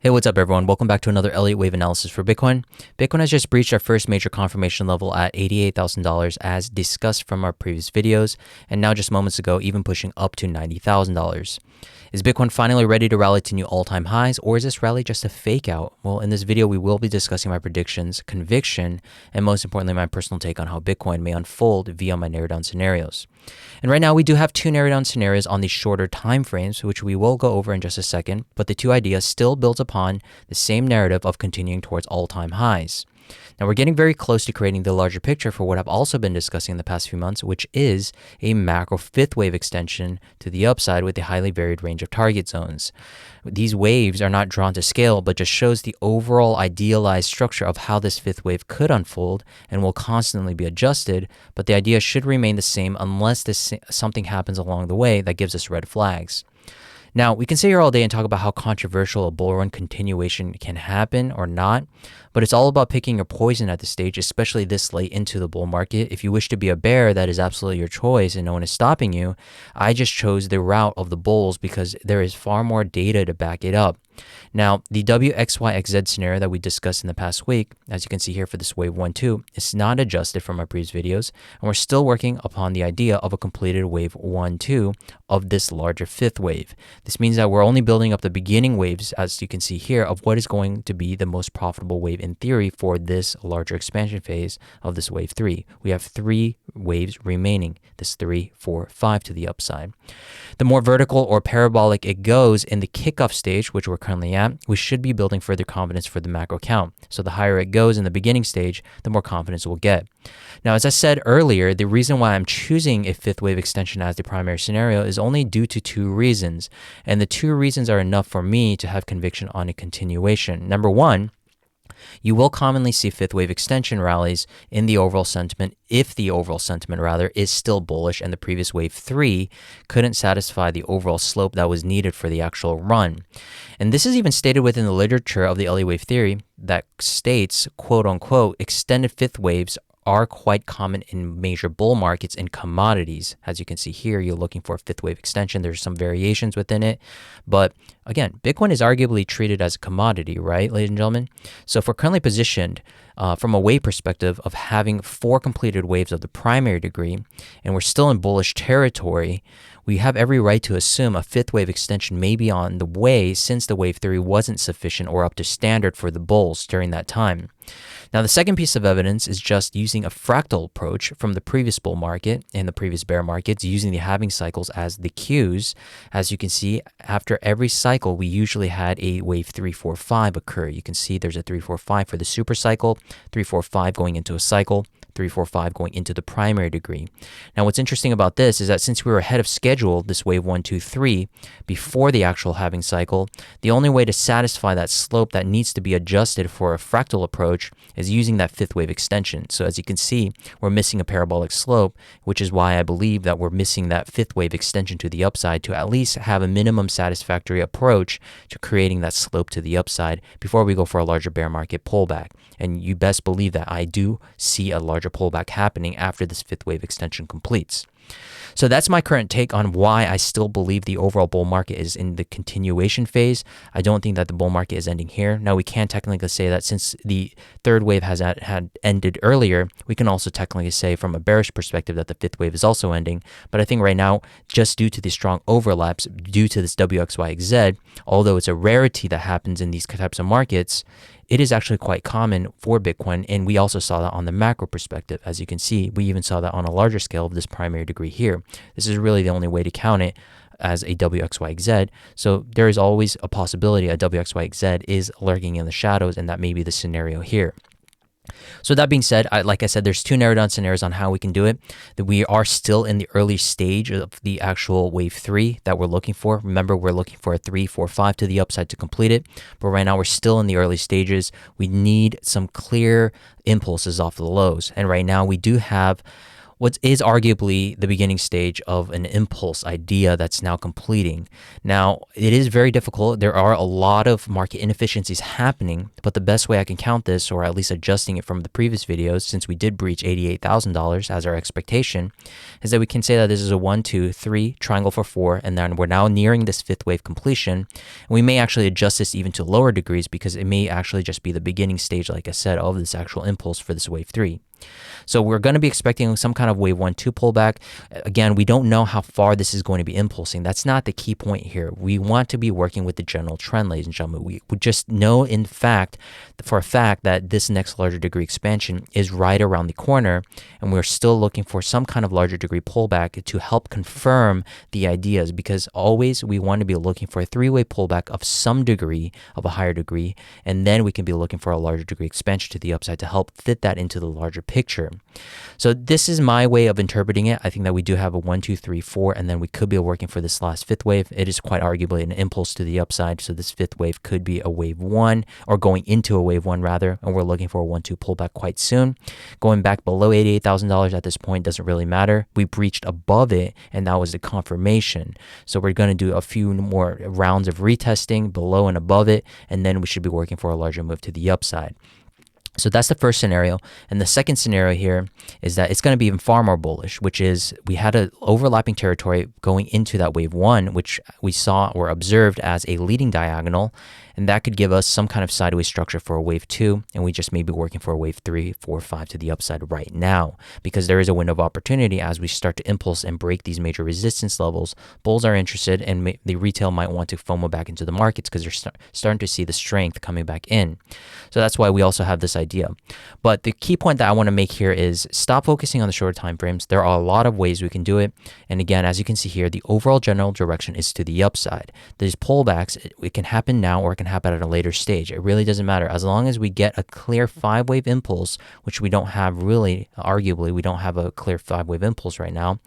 Hey, what's up everyone? Welcome back to another Elliott Wave analysis for Bitcoin. Bitcoin has just breached our first major confirmation level at $88,000 as discussed from our previous videos, and now just moments ago even pushing up to $90,000. Is Bitcoin finally ready to rally to new all-time highs, or is this rally just a fake out? Well, in this video we will be discussing my predictions, conviction, and most importantly my personal take on how Bitcoin may unfold via my narrow down scenarios. And right now we do have two narrow down scenarios on these shorter time frames, which we will go over in just a second, but the two ideas still builds upon the same narrative of continuing towards all-time highs. Now we're getting very close to creating the larger picture for what I've also been discussing in the past few months, which is a macro fifth wave extension to the upside with a highly varied range of target zones. These waves are not drawn to scale, but just shows the overall idealized structure of how this fifth wave could unfold and will constantly be adjusted, but the idea should remain the same unless something happens along the way that gives us red flags. Now, we can sit here all day and talk about how controversial a bull run continuation can happen or not, but it's all about picking your poison at this stage, especially this late into the bull market. If you wish to be a bear, that is absolutely your choice and no one is stopping you. I just chose the route of the bulls because there is far more data to back it up. Now, the WXYXZ scenario that we discussed in the past week, as you can see here for this wave 1-2, is not adjusted from our previous videos, and we're still working upon the idea of a completed wave 1-2 of this larger fifth wave. This means that we're only building up the beginning waves, as you can see here, of what is going to be the most profitable wave in theory for this larger expansion phase of this wave 3. We have 3 waves remaining, this 3, 4, 5 to the upside. The more vertical or parabolic it goes in the kickoff stage, which we're currently at, we should be building further confidence for the macro count. So the higher it goes in the beginning stage, the more confidence we'll get. Now, as I said earlier, the reason why I'm choosing a fifth wave extension as the primary scenario is only due to 2 reasons. And the 2 reasons are enough for me to have conviction on a continuation. Number one, you will commonly see fifth wave extension rallies in the overall sentiment if the overall sentiment rather is still bullish and the previous wave 3 couldn't satisfy the overall slope that was needed for the actual run. And this is even stated within the literature of the Elliott Wave Theory that states, quote unquote, extended fifth waves are quite common in major bull markets in commodities. As you can see here, you're looking for a fifth wave extension. There's some variations within it. But again, Bitcoin is arguably treated as a commodity, right, ladies and gentlemen? So if we're currently positioned from a wave perspective of having 4 completed waves of the primary degree, and we're still in bullish territory, we have every right to assume a fifth wave extension may be on the way since the wave 3 wasn't sufficient or up to standard for the bulls during that time. Now, the second piece of evidence is just using a fractal approach from the previous bull market and the previous bear markets, using the halving cycles as the cues. As you can see, after every cycle, we usually had a wave 3, 4, 5 occur. You can see there's a 3, 4, 5 for the super cycle, 3, 4, 5 going into a cycle, 3, 4, 5 going into the primary degree. Now, what's interesting about this is that since we were ahead of schedule, this wave 1, 2, 3, before the actual halving cycle, the only way to satisfy that slope that needs to be adjusted for a fractal approach is using that fifth wave extension. So as you can see, we're missing a parabolic slope, which is why I believe that we're missing that fifth wave extension to the upside to at least have a minimum satisfactory approach to creating that slope to the upside before we go for a larger bear market pullback. And you best believe that I do see a larger pullback happening after this fifth wave extension completes. So that's my current take on why I still believe the overall bull market is in the continuation phase. I don't think that the bull market is ending here. Now, we can technically say that since the third wave had ended earlier, we can also technically say from a bearish perspective that the fifth wave is also ending. But I think right now, just due to the strong overlaps, due to this WXYXZ, although it's a rarity that happens in these types of markets, it is actually quite common for Bitcoin, and we also saw that on the macro perspective. As you can see, we even saw that on a larger scale of this primary degree here. This is really the only way to count it as a WXYZ. So there is always a possibility a WXYZ is lurking in the shadows, and that may be the scenario here. So that being said, like I said, there's 2 narrow down scenarios on how we can do it. That we are still in the early stage of the actual wave 3 that we're looking for. Remember, we're looking for a 3, 4, 5 to the upside to complete it. But right now, we're still in the early stages. We need some clear impulses off the lows. And right now, we do have what is arguably the beginning stage of an impulse idea that's now completing. Now, it is very difficult. There are a lot of market inefficiencies happening, but the best way I can count this, or at least adjusting it from the previous videos, since we did breach $88,000 as our expectation, is that we can say that this is a 1, 2, 3 triangle for 4, and then we're now nearing this fifth wave completion. And we may actually adjust this even to lower degrees because it may actually just be the beginning stage, like I said, of this actual impulse for this wave 3. So we're going to be expecting some kind of wave 1, 2 pullback. Again, we don't know how far this is going to be impulsing. That's not the key point here. We want to be working with the general trend, ladies and gentlemen. We just know for a fact that this next larger degree expansion is right around the corner, and we're still looking for some kind of larger degree pullback to help confirm the ideas, because always we want to be looking for a three-way pullback of some degree, of a higher degree, and then we can be looking for a larger degree expansion to the upside to help fit that into the larger picture. So this is my way of interpreting it. I think that we do have a 1, 2, 3, 4, and then we could be working for this last fifth wave. It is quite arguably an impulse to the upside. So this fifth wave could be a wave 1, or going into a wave 1 rather, and we're looking for a 1, 2 pullback quite soon. Going back below $88,000 at this point doesn't really matter. We breached above it, and that was the confirmation. So we're going to do a few more rounds of retesting below and above it, and then we should be working for a larger move to the upside. So that's the first scenario. And the second scenario here is that it's going to be even far more bullish, which is we had an overlapping territory going into that wave 1, which we saw or observed as a leading diagonal. And that could give us some kind of sideways structure for a wave 2. And we just may be working for a wave 3, 4, 5 to the upside right now, because there is a window of opportunity as we start to impulse and break these major resistance levels. Bulls are interested, and the retail might want to FOMO back into the markets because they're starting to see the strength coming back in. So that's why we also have this idea. But the key point that I want to make here is stop focusing on the shorter time frames. There are a lot of ways we can do it. And again, as you can see here, the overall general direction is to the upside. These pullbacks, it can happen now or it can happen at a later stage. It really doesn't matter. As long as we get a clear 5-wave impulse, which we don't have really, arguably, we don't have a clear 5-wave impulse right now,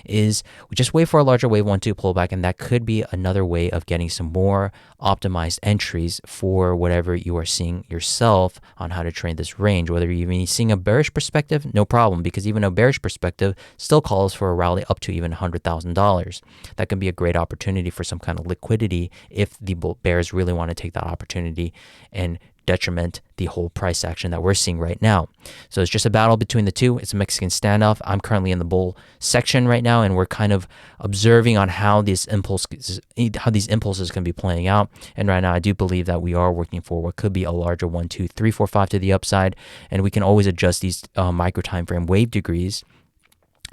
is we just wait for a larger wave 1, 2 pullback, and that could be another way of getting some more optimized entries for whatever you are seeing yourself on how to trade this range. Whether you're even seeing a bearish perspective, no problem, because even a bearish perspective still calls for a rally up to even $100,000. That can be a great opportunity for some kind of liquidity if the bears really want to take that opportunity and detriment the whole price action that we're seeing right now. So it's just a battle between the two. It's a Mexican standoff. I'm currently in the bull section right now, and we're kind of observing on how these impulses can be playing out. And right now, I do believe that we are working for what could be a larger 1, 2, 3, 4, 5 to the upside, and we can always adjust these micro time frame wave degrees,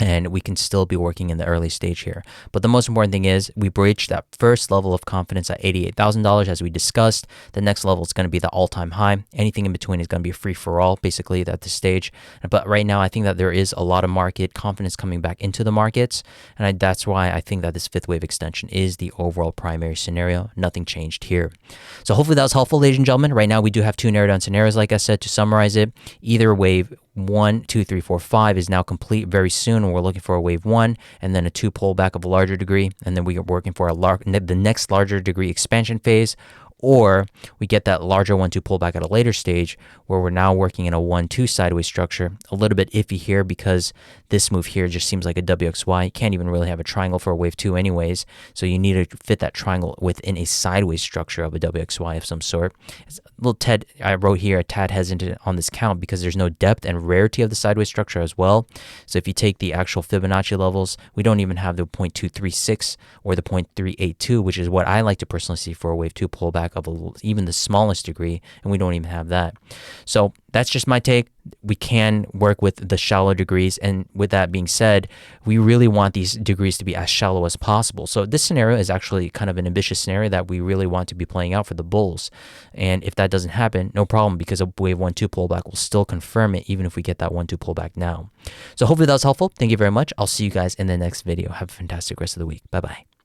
and we can still be working in the early stage here. But the most important thing is we breached that first level of confidence at $88,000 as we discussed. The next level is going to be the all-time high. Anything in between is going to be a free-for-all, basically, at this stage. But right now, I think that there is a lot of market confidence coming back into the markets, and that's why I think that this fifth wave extension is the overall primary scenario. Nothing changed here. So hopefully that was helpful, ladies and gentlemen. Right now, we do have two narrowed-down scenarios, like I said, to summarize it. Either wave 1, 2, 3, 4, 5 is now complete very soon, and we're looking for a wave 1 and then a 2 pullback of a larger degree, and then we are working for the next larger degree expansion phase, or we get that larger 1, 2 pullback at a later stage where we're now working in a 1, 2 sideways structure. A little bit iffy here because this move here just seems like a WXY. You can't even really have a triangle for a wave 2 anyways, so you need to fit that triangle within a sideways structure of a WXY of some sort. It's a little tad, I wrote here, a tad hesitant on this count because there's no depth and rarity of the sideways structure as well. So if you take the actual Fibonacci levels, we don't even have the 0.236 or the 0.382, which is what I like to personally see for a wave 2 pullback of even the smallest degree, and we don't even have that. So that's just my take. We can work with the shallow degrees, and with that being said, we really want these degrees to be as shallow as possible. So this scenario is actually kind of an ambitious scenario that we really want to be playing out for the bulls. And if that doesn't happen, no problem, because a wave 1, 2 pullback will still confirm it, even if we get that 1, 2 pullback now. So hopefully that was helpful. Thank you very much. I'll see you guys in the next video. Have a fantastic rest of the week. Bye-bye.